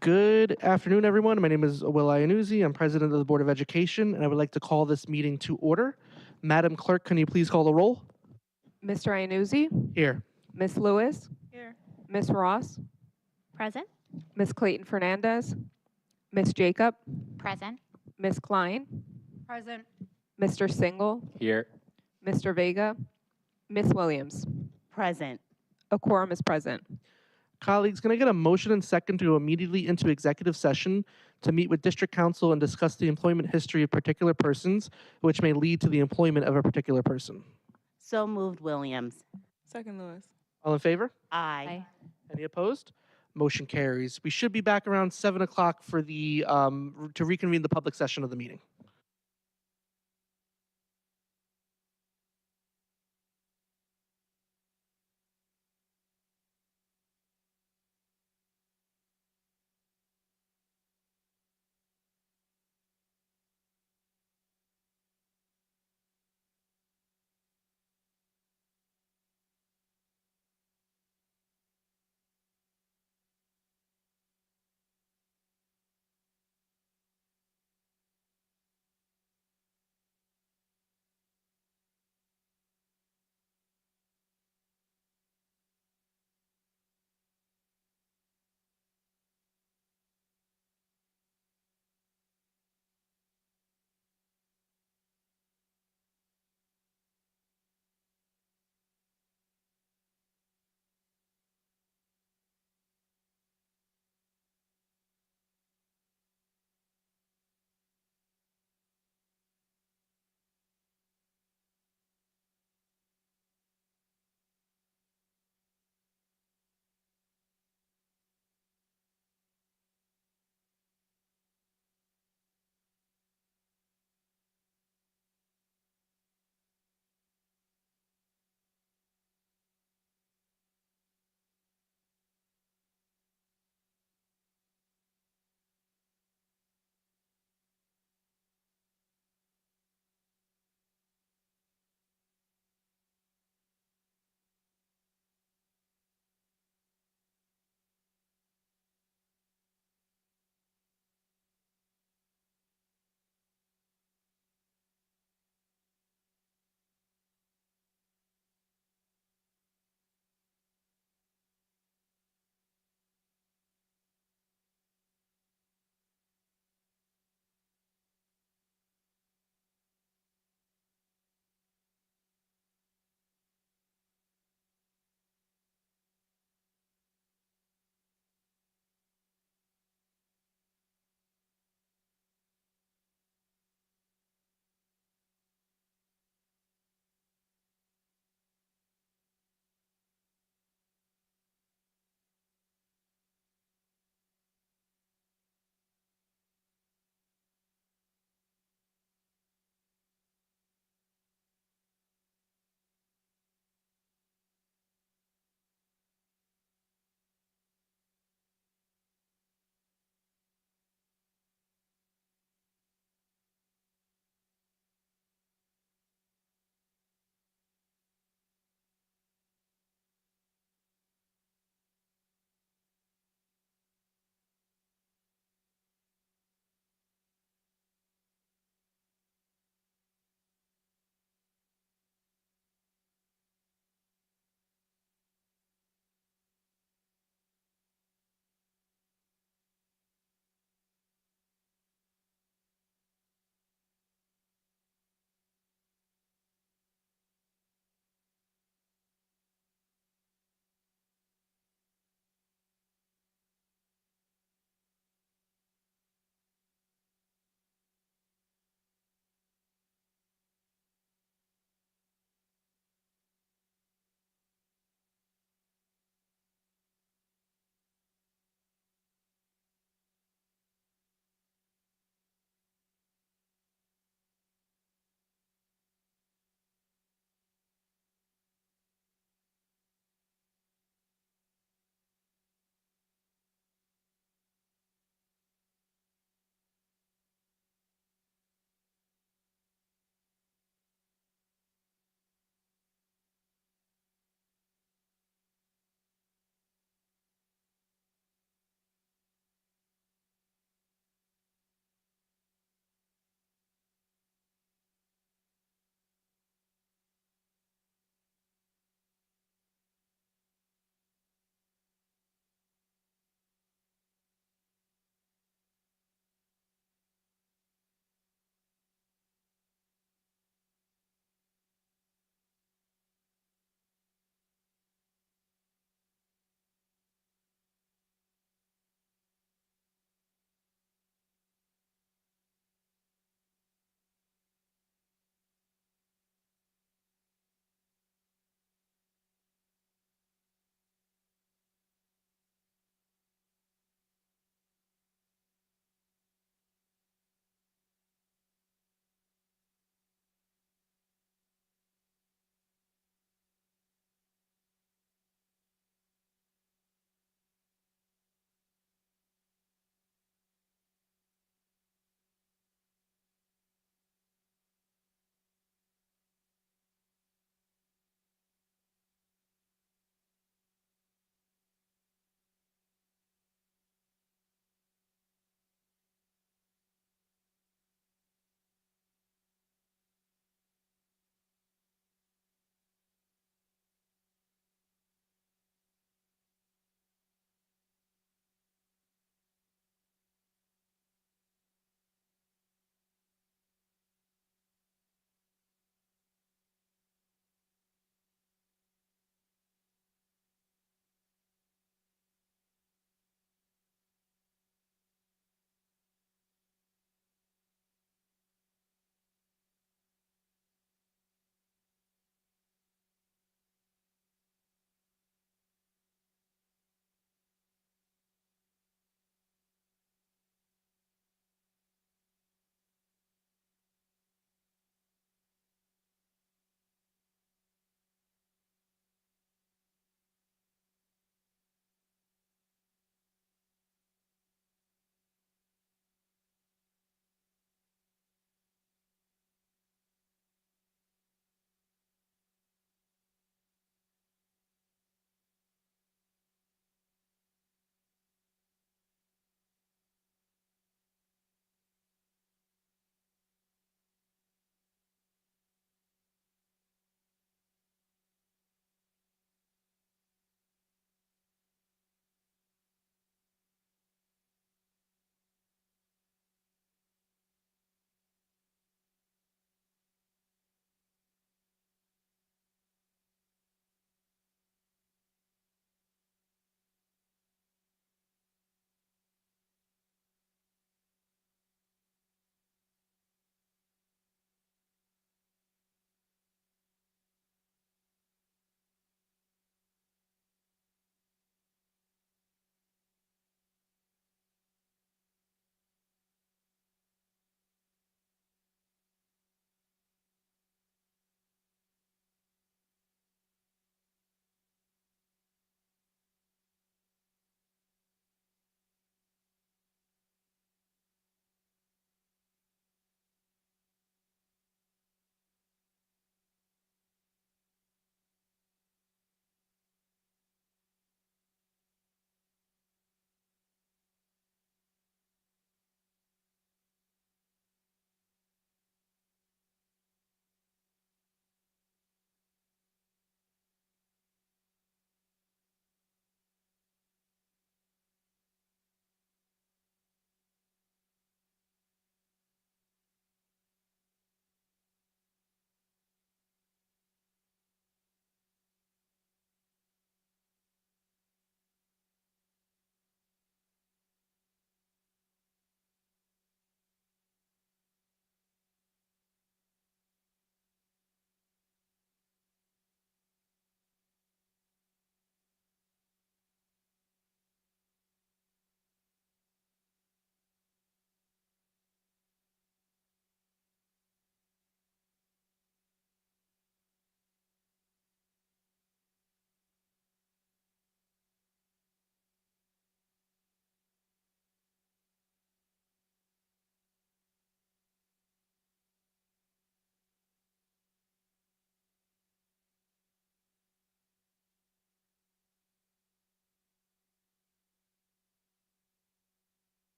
Good afternoon, everyone. My name is Will Iannuzzi. I'm president of the Board of Education, and I would like to call this meeting to order. Madam Clerk, can you please call the roll? Mr. Iannuzzi, Here. Ms. Lewis, Here. Ms. Ross, Present. Ms. Clayton Fernandez, Ms. Jacob, Present. Ms. Klein, Present. Mr. Single, Here. Mr. Vega, Ms. Williams. Present. A quorum is present. Colleagues, can I get a motion and second to go immediately into executive session to meet with district counsel and discuss the employment history of particular persons, which may lead to the employment of a particular person? So moved, Williams. Second, Lewis. All in favor? Aye. Any opposed? Motion carries. We should be back around 7 o'clock for the to reconvene the public session of the meeting.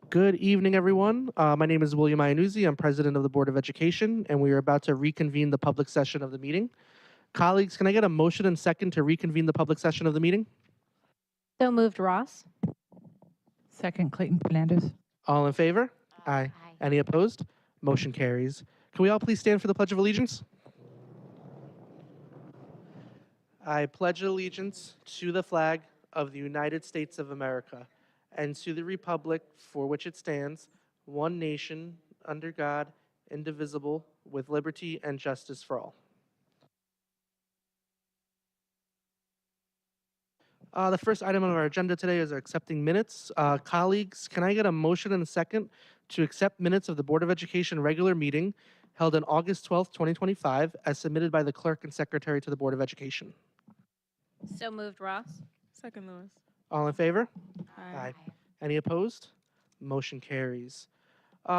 Good evening, everyone. My name is William Iannuzzi. I'm president of the Board of Education, and we are about to reconvene the public session of the meeting. Colleagues, can I get a motion and second to reconvene the public session of the meeting? So moved, Ross. Second, Clayton Fernandez. All in favor? Aye. Any opposed? Motion carries. Can we all please stand for the Pledge of Allegiance? I pledge allegiance to the flag of the United States of America and to the republic for which it stands, one nation, under God, indivisible, with liberty and justice for all. The first item on our agenda today is accepting minutes. Colleagues, can I get a motion and a second to accept minutes of the Board of Education regular meeting held on August 12th, 2025, as submitted by the clerk and secretary to the Board of Education? So moved, Ross. Second, Lewis. All in favor? Aye. Any opposed? Motion carries.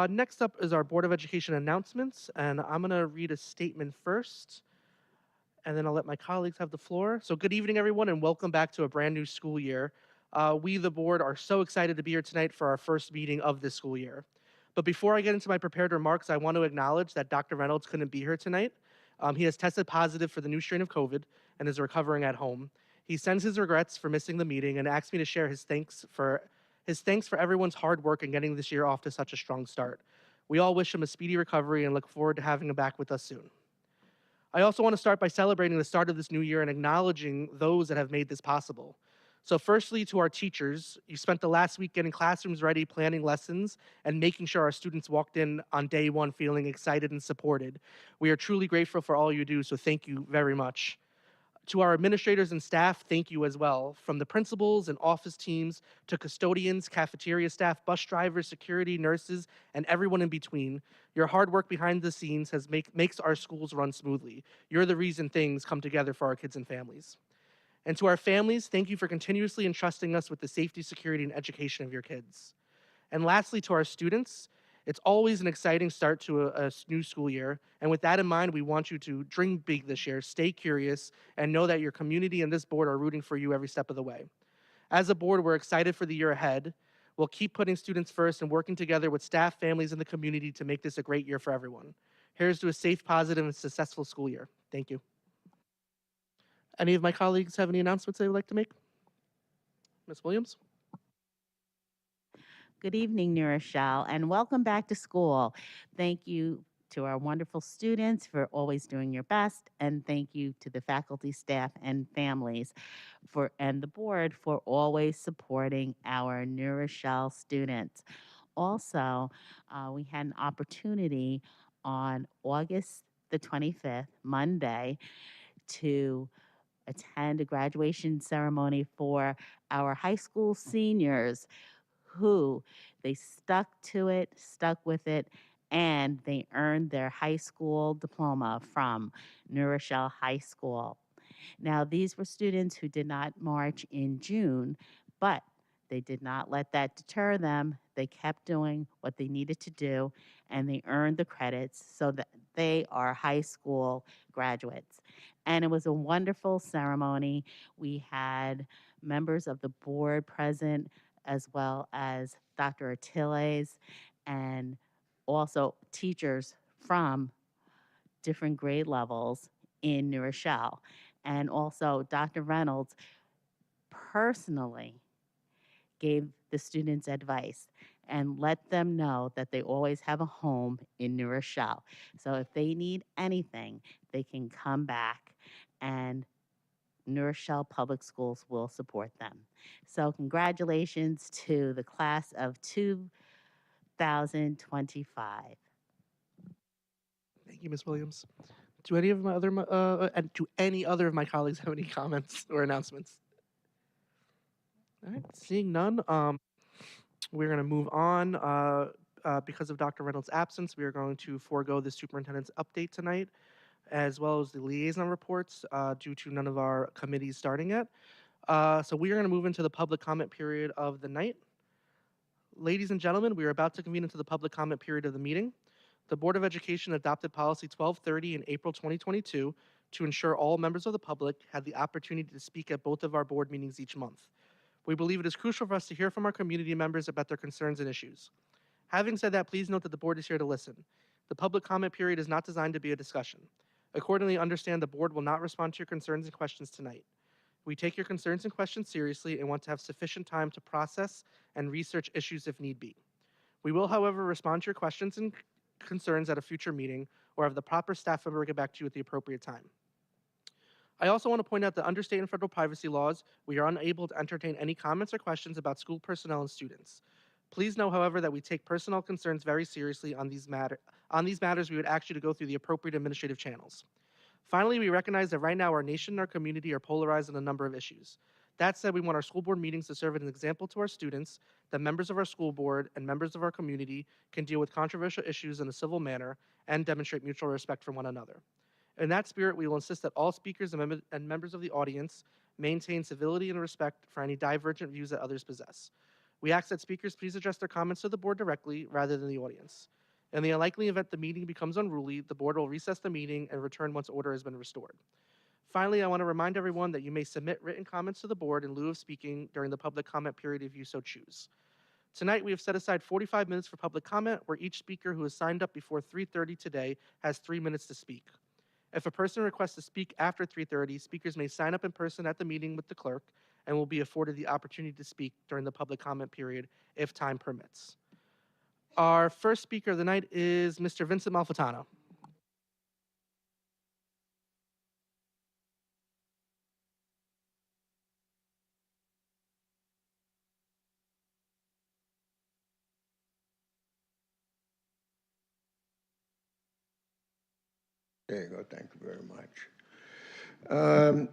Next up is our Board of Education announcements, and I'm going to read a statement first, and then I'll let my colleagues have the floor. So good evening, everyone, and welcome back to a brand new school year. We, the board, are so excited to be here tonight for our first meeting of this school year. But before I get into my prepared remarks, I want to acknowledge that Dr. Reynolds couldn't be here tonight. He has tested positive for the new strain of COVID and is recovering at home. He sends his regrets for missing the meeting and asked me to share his thanks for everyone's hard work in getting this year off to such a strong start. We all wish him a speedy recovery and look forward to having him back with us soon. I also want to start by celebrating the start of this new year and acknowledging those that have made this possible. So firstly, to our teachers, you spent the last week getting classrooms ready, planning lessons, and making sure our students walked in on day one feeling excited and supported. We are truly grateful for all you do, so thank you very much. To our administrators and staff, thank you as well. From the principals and office teams to custodians, cafeteria staff, bus drivers, security, nurses, and everyone in between, your hard work behind the scenes makes our schools run smoothly. You're the reason things come together for our kids and families. And to our families, thank you for continuously entrusting us with the safety, security, and education of your kids. And lastly, to our students, it's always an exciting start to a new school year. And with that in mind, we want you to dream big this year, stay curious, and know that your community and this board are rooting for you every step of the way. As a board, we're excited for the year ahead. We'll keep putting students first and working together with staff, families, and the community to make this a great year for everyone. Here's to a safe, positive, and successful school year. Thank you. Any of my colleagues have any announcements they would like to make? Ms. Williams? Good evening, New Rochelle, and welcome back to school. Thank you to our wonderful students for always doing your best, and thank you to the faculty, staff, and families and the board for always supporting our New Rochelle students. Also, we had an opportunity on August the 25th, Monday, to attend a graduation ceremony for our high school seniors who they stuck to it, stuck with it, and they earned their high school diploma from New Rochelle High School. Now, these were students who did not march in June, but they did not let that deter them. They kept doing what they needed to do, and they earned the credits so that they are high school graduates. And it was a wonderful ceremony. We had members of the board present, as well as Dr. Attiles, and also teachers from different grade levels in New Rochelle. And also Dr. Reynolds personally gave the students advice and let them know that they always have a home in New Rochelle. So if they need anything, they can come back, and New Rochelle Public Schools will support them. So congratulations to the class of 2025. Thank you, Ms. Williams. Do any of my other and do any other of my colleagues have any comments or announcements? All right, seeing none, we're going to move on. Because of Dr. Reynolds' absence, we are going to forego the superintendent's update tonight, as well as the liaison reports, due to none of our committees starting yet. So we are going to move into the public comment period of the night. Ladies and gentlemen, we are about to convene into the public comment period of the meeting. The Board of Education adopted Policy 1230 in April 2022 to ensure all members of the public had the opportunity to speak at both of our board meetings each month. We believe it is crucial for us to hear from our community members about their concerns and issues. Having said that, please note that the board is here to listen. The public comment period is not designed to be a discussion. Accordingly, understand the board will not respond to your concerns and questions tonight. We take your concerns and questions seriously and want to have sufficient time to process and research issues if need be. We will, however, respond to your questions and concerns at a future meeting or have the proper staff member get back to you at the appropriate time. I also want to point out that under state and federal privacy laws, we are unable to entertain any comments or questions about school personnel and students. Please know, however, that we take personnel concerns very seriously on these matters. We would ask you to go through the appropriate administrative channels. Finally, we recognize that right now our nation and our community are polarized on a number of issues. That said, we want our school board meetings to serve as an example to our students that members of our school board and members of our community can deal with controversial issues in a civil manner and demonstrate mutual respect for one another. In that spirit, we will insist that all speakers and members of the audience maintain civility and respect for any divergent views that others possess. We ask that speakers please address their comments to the board directly rather than the audience. In the unlikely event the meeting becomes unruly, the board will recess the meeting and return once order has been restored. Finally, I want to remind everyone that you may submit written comments to the board in lieu of speaking during the public comment period if you so choose. Tonight, we have set aside 45 minutes for public comment, where each speaker who has signed up before 3:30 today has 3 minutes to speak. If a person requests to speak after 3:30, speakers may sign up in person at the meeting with the clerk and will be afforded the opportunity to speak during the public comment period if time permits. Our first speaker of the night is Mr. Vincent Malfitano. There you go. Thank you very much.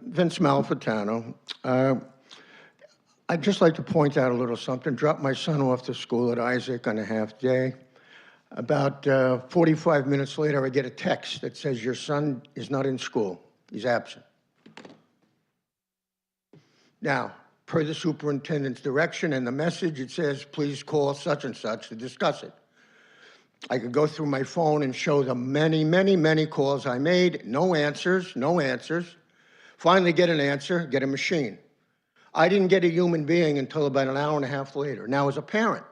Vince Malfitano. I'd just like to point out a little something. Dropped my son off to school at Isaac on a half day. About 45 minutes later, I get a text that says, your son is not in school. He's absent. Now, per the superintendent's direction and the message, it says, please call such and such to discuss it. I could go through my phone and show them many calls I made. No answers. Finally get an answer, get a machine. I didn't get a human being until about an hour and a half later. Now, as a parent,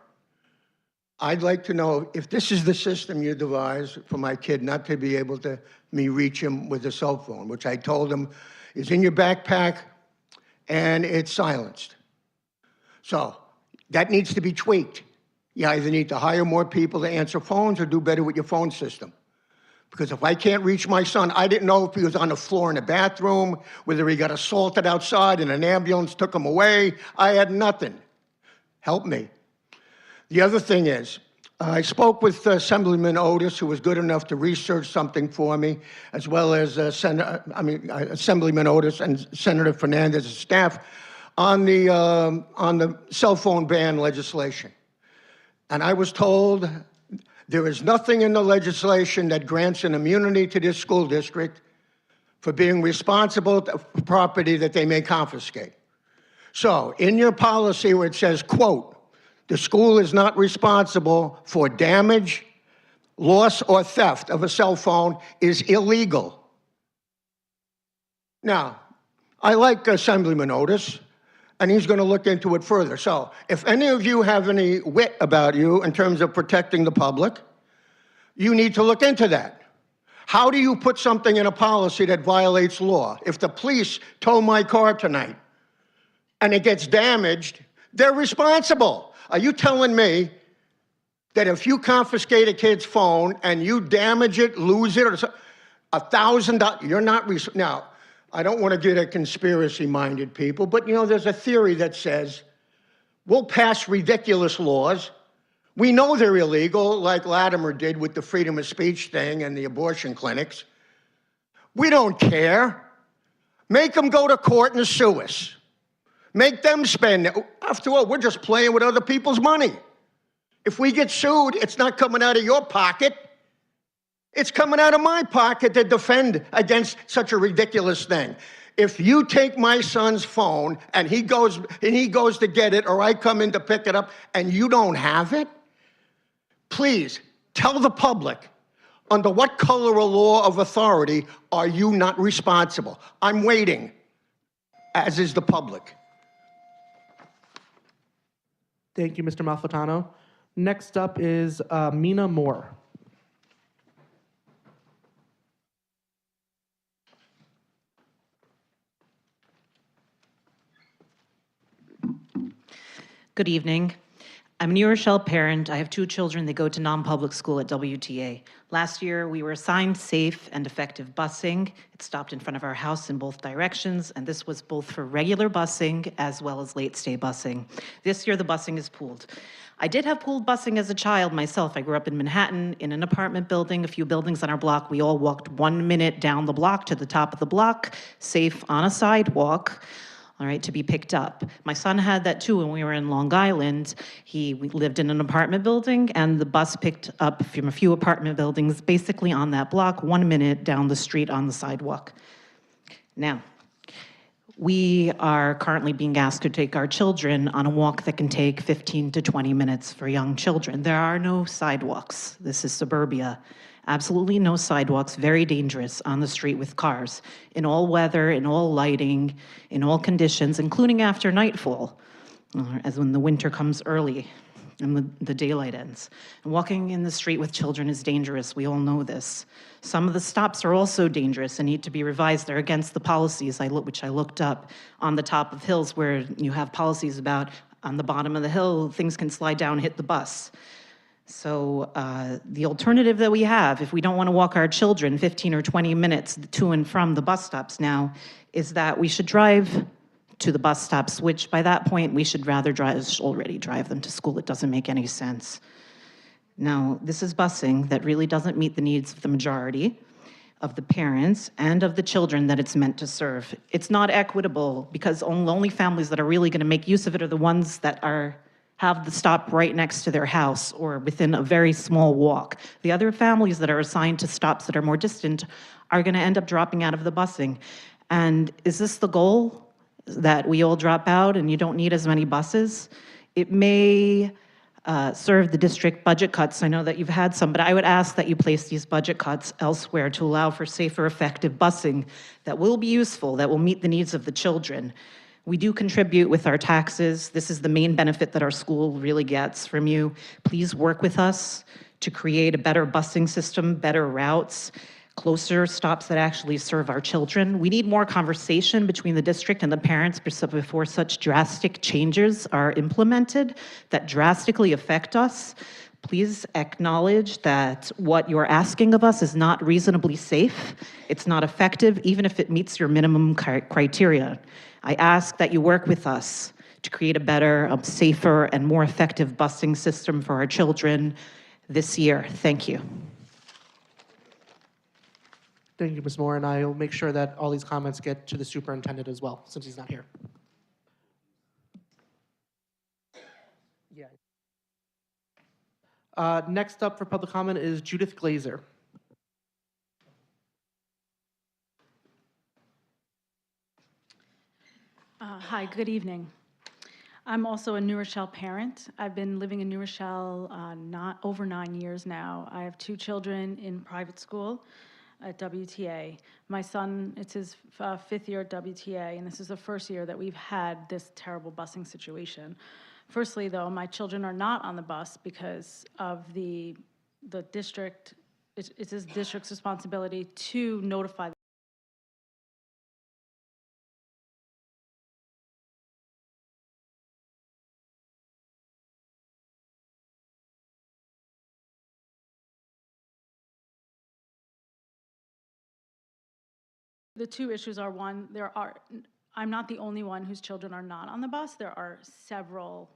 I'd like to know if this is the system you devised for my kid not to be able to reach him with a cell phone, which I told him is in your backpack and it's silenced. So that needs to be tweaked. You either need to hire more people to answer phones or do better with your phone system. Because if I can't reach my son, I didn't know if he was on the floor in the bathroom, whether he got assaulted outside and an ambulance took him away. I had nothing. Help me. The other thing is, I spoke with Assemblyman Otis, who was good enough to research something for me, as well as Assemblyman Otis and Senator Fernandez's staff on the cell phone ban legislation. And I was told there is nothing in the legislation that grants an immunity to this school district for being responsible for property that they may confiscate. So in your policy where it says, quote, the school is not responsible for damage, loss, or theft of a cell phone is illegal. Now, I like Assemblyman Otis, and he's going to look into it further. So if any of you have any wit about you in terms of protecting the public, you need to look into that. How do you put something in a policy that violates law? If the police tow my car tonight and it gets damaged, they're responsible. Are you telling me that if you confiscate a kid's phone and you damage it, lose it, or $1,000, you're not responsible? Now, I don't want to get at conspiracy-minded people, but, there's a theory that says we'll pass ridiculous laws. We know they're illegal, like Latimer did with the freedom of speech thing and the abortion clinics. We don't care. Make them go to court and sue us. Make them spend. After all, we're just playing with other people's money. If we get sued, it's not coming out of your pocket. It's coming out of my pocket to defend against such a ridiculous thing. If you take my son's phone and he goes to get it, or I come in to pick it up and you don't have it, please tell the public, under what color or law of authority are you not responsible? I'm waiting, as is the public. Thank you, Mr. Malfitano. Next up is Mina Moore. Good evening. I'm a New Rochelle parent. I have two children. They go to non-public school at WTA. Last year, we were assigned safe and effective busing. It stopped in front of our house in both directions, and this was both for regular busing as well as late-stay busing. This year, the busing is pooled. I did have pooled busing as a child myself. I grew up in Manhattan in an apartment building, a few buildings on our block. We all walked 1 minute down the block to the top of the block, safe on a sidewalk, all right, to be picked up. My son had that too when we were in Long Island. We lived in an apartment building, and the bus picked up from a few apartment buildings, basically on that block, 1 minute down the street on the sidewalk. Now, we are currently being asked to take our children on a walk that can take 15 to 20 minutes for young children. There are no sidewalks. This is suburbia. Absolutely no sidewalks, very dangerous on the street with cars, in all weather, in all lighting, in all conditions, including after nightfall, as when the winter comes early and the daylight ends. And walking in the street with children is dangerous. We all know this. Some of the stops are also dangerous and need to be revised. They're against the policies which I looked up on the top of hills, where you have policies about on the bottom of the hill, things can slide down and hit the bus. So the alternative that we have, if we don't want to walk our children 15 or 20 minutes to and from the bus stops now, is that we should drive to the bus stops, which by that point we should rather already drive them to school. It doesn't make any sense. Now, this is busing that really doesn't meet the needs of the majority of the parents and of the children that it's meant to serve. It's not equitable, because only families that are really going to make use of it are the ones that have the stop right next to their house or within a very small walk. The other families that are assigned to stops that are more distant are going to end up dropping out of the busing. And is this the goal, that we all drop out and you don't need as many buses? It may serve the district budget cuts. I know that you've had some, but I would ask that you place these budget cuts elsewhere to allow for safer, effective busing that will be useful, that will meet the needs of the children. We do contribute with our taxes. This is the main benefit that our school really gets from you. Please work with us to create a better busing system, better routes, closer stops that actually serve our children. We need more conversation between the district and the parents before such drastic changes are implemented that drastically affect us. Please acknowledge that what you're asking of us is not reasonably safe. It's not effective, even if it meets your minimum criteria. I ask that you work with us to create a better, safer, and more effective busing system for our children this year. Thank you. Thank you, Ms. Moore, and I'll make sure that all these comments get to the superintendent as well, since he's not here. Yeah. Next up for public comment is Judith Glazer. Hi, good evening. I'm also a New Rochelle parent. I've been living in New Rochelle not over 9 years now. I have 2 children in private school at WTA. My son, it's his 5th year at WTA, and this is the first year that we've had this terrible busing situation. Firstly, though, my children are not on the bus because of the district. It's his district's responsibility to notify The 2 issues are, one, I'm not the only one whose children are not on the bus. There are several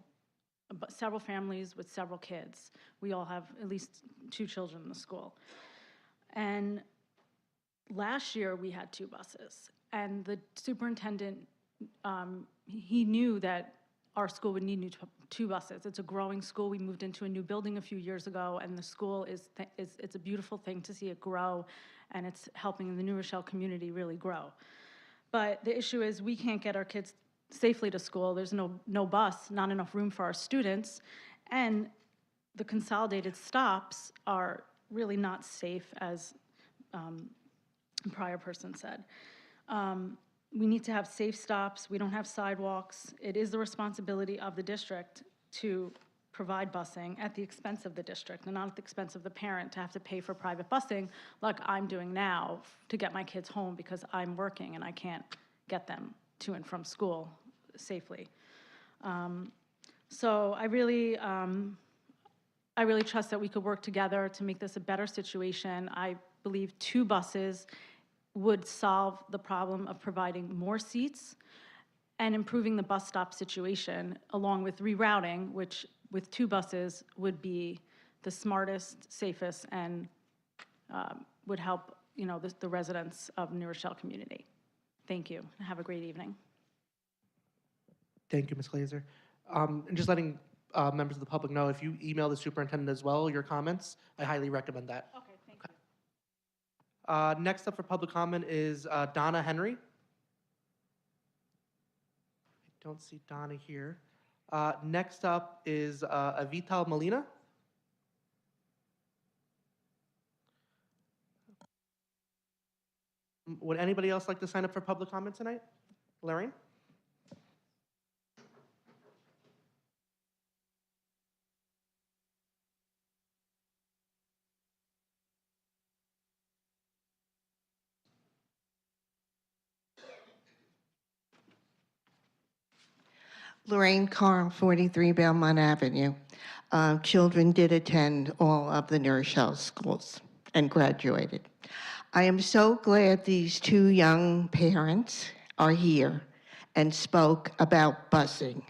families with several kids. We all have at least 2 children in the school. And last year, we had 2 buses. And the superintendent, he knew that our school would need 2 buses. It's a growing school. We moved into a new building a few years ago, and the school it's a beautiful thing to see it grow, and it's helping the New Rochelle community really grow. But the issue is we can't get our kids safely to school. There's no bus, not enough room for our students, and the consolidated stops are really not safe, as a prior person said. We need to have safe stops. We don't have sidewalks. It is the responsibility of the district to provide busing at the expense of the district and not at the expense of the parent to have to pay for private busing like I'm doing now to get my kids home because I'm working and I can't get them to and from school safely. So I really trust that we could work together to make this a better situation. I believe 2 buses would solve the problem of providing more seats and improving the bus stop situation, along with rerouting, which with 2 buses would be the smartest, safest, and would help, the residents of New Rochelle community. Thank you, and have a great evening. Thank you, Ms. Glazer. And just letting members of the public know, if you email the superintendent as well your comments, I highly recommend that. Okay, thank you. Next up for public comment is Donna Henry. I don't see Donna here. Next up is Avital Molina. Would anybody else like to sign up for public comment tonight? Lorraine? Lorraine Carr, 43 Belmont Avenue. Children did attend all of the New Rochelle schools and graduated. I am so glad these 2 young parents are here and spoke about busing.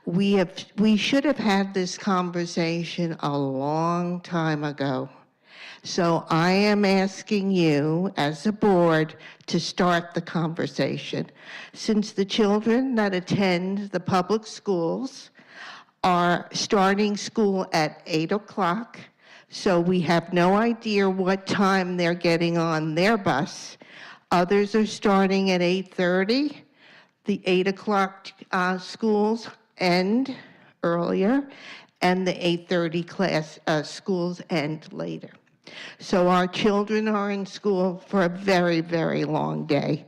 We should have had this conversation a long time ago. So I am asking you, as a board, to start the conversation. Since the children that attend the public schools are starting school at 8 o'clock, so we have no idea what time they're getting on their bus. Others are starting at 8:30. The 8 o'clock schools end earlier, and the 8:30 class schools end later. So our children are in school for a very, very long day.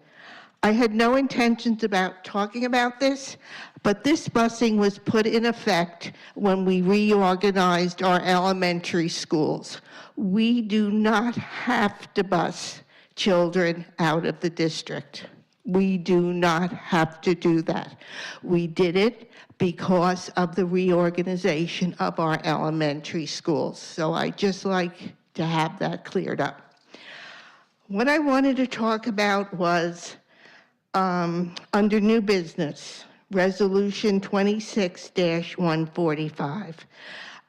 I had no intentions about talking about this, but this busing was put in effect when we reorganized our elementary schools. We do not have to bus children out of the district. We do not have to do that. We did it because of the reorganization of our elementary schools. So I just like to have that cleared up. What I wanted to talk about was under new business, Resolution 26-145,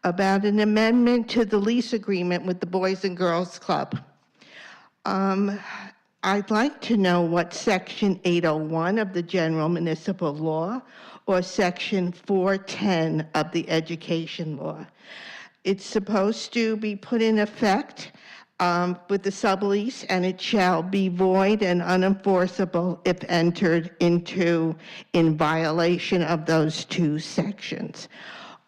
about an amendment to the lease agreement with the Boys and Girls Club. I'd like to know what Section 801 of the General Municipal Law or Section 410 of the Education Law. It's supposed to be put in effect with the sublease, and it shall be void and unenforceable if entered into in violation of those 2 sections.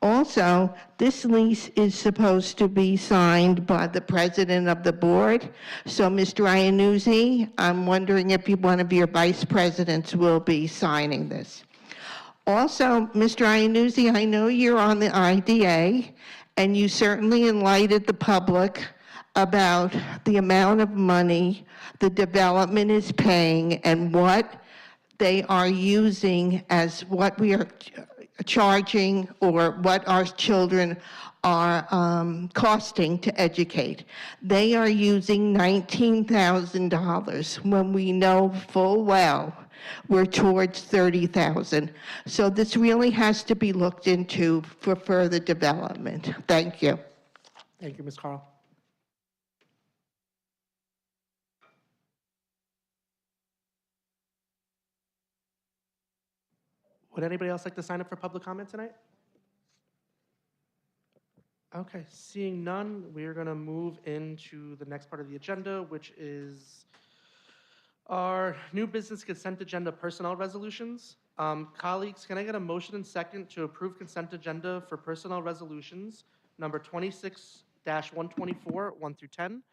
Also, this lease is supposed to be signed by the president of the board. So, Mr. Iannuzzi, I'm wondering if one of your vice presidents will be signing this. Also, Mr. Iannuzzi, I know you're on the IDA, and you certainly enlightened the public about the amount of money the development is paying and what they are using as what we are charging or what our children are costing to educate. They are using $19,000 when we know full well we're towards $30,000. So this really has to be looked into for further development. Thank you. Thank you, Ms. Carl. Would anybody else like to sign up for public comment tonight? Okay, seeing none, we're going to move into the next part of the agenda, which is our new business consent agenda personnel resolutions. Colleagues, can I get a motion and second to approve consent agenda for personnel resolutions number 26-124, 1 through 10,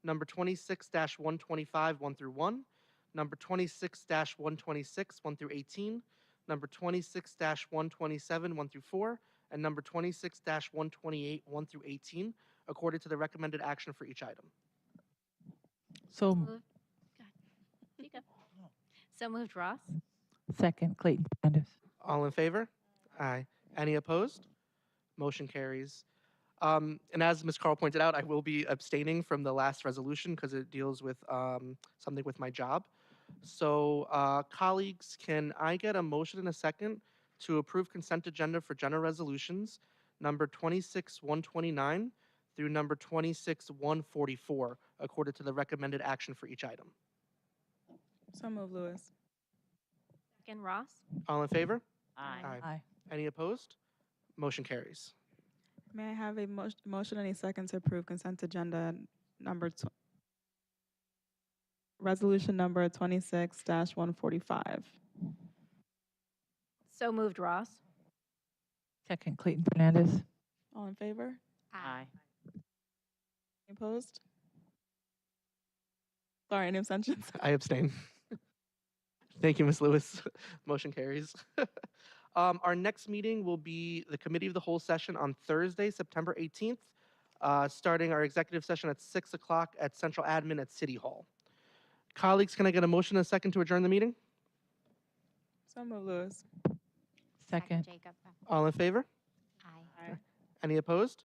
number 26-125, 1 through 1, number 26-126, 1 through 18, number 26-127, 1 through 4, and number 26-128, 1 through 18, according to the recommended action for each item. So Moved. Go ahead. You go. So moved, Ross. second, Clayton Fernandez. All in favor? Aye. Any opposed? Motion carries. And as Ms. Carl pointed out, I will be abstaining from the last resolution because it deals with something with my job. So, colleagues, can I get a motion in a second to approve consent agenda for general resolutions number 26-129 through number 26-144, according to the recommended action for each item? So move, Lewis. Second, Ross. All in favor? Aye. Aye. Any opposed? Motion carries. May I have a motion and a second to approve consent agenda number resolution number 26-145? So moved, Ross. Second, Clayton Fernandez. All in favor? Aye. Any opposed? Sorry, any abstentions? I abstain. Thank you, Ms. Lewis. Motion carries. Our next meeting will be the Committee of the Whole session on Thursday, September 18th, starting our executive session at 6 o'clock at Central Admin at City Hall. Colleagues, can I get a motion and a second to adjourn the meeting? So move, Lewis. Second. Jacob. All in favor? Aye. Aye. Any opposed?